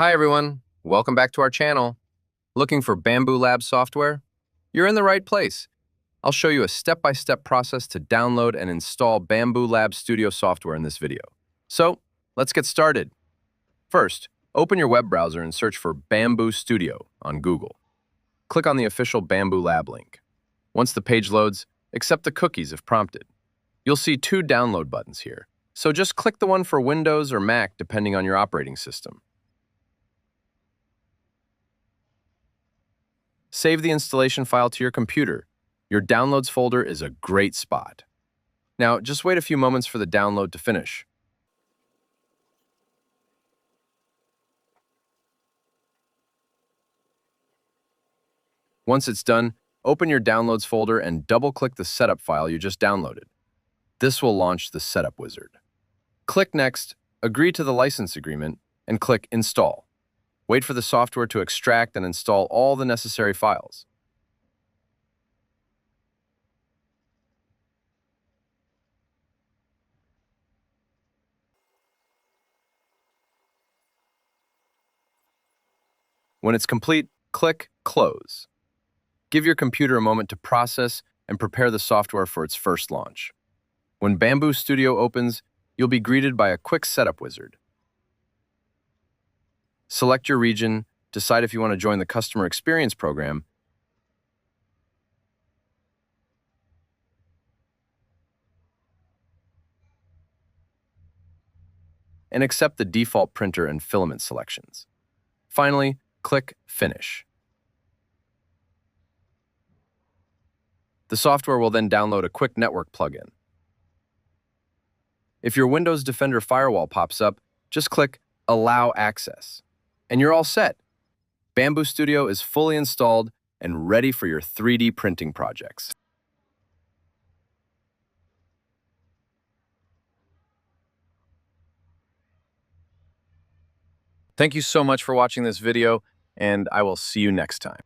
Hi everyone, welcome back to our channel. Looking for Bambu Lab software? You're in the right place. I'll show you a step-by-step process to download and install Bambu Lab Studio software in this video. So, let's get started. First, open your web browser and search for Bambu Studio on Google. Click on the official Bambu Lab link. Once the page loads, accept the cookies if prompted. You'll see two download buttons here, so just click the one for Windows or Mac depending on your operating system. Save the installation file to your computer. Your Downloads folder is a great spot. Now, just wait a few moments for the download to finish. Once it's done, open your Downloads folder and double-click the setup file you just downloaded. This will launch the setup wizard. Click Next, agree to the license agreement, and click Install. Wait for the software to extract and install all the necessary files. When it's complete, click Close. Give your computer a moment to process and prepare the software for its first launch. When Bambu Studio opens, you'll be greeted by a quick setup wizard. Select your region, decide if you want to join the Customer Experience program, and accept the default printer and filament selections. Finally, click Finish. The software will then download a quick network plugin. If your Windows Defender firewall pops up, just click Allow Access, and you're all set. Bambu Studio is fully installed and ready for your 3D printing projects. Thank you so much for watching this video, and I will see you next time.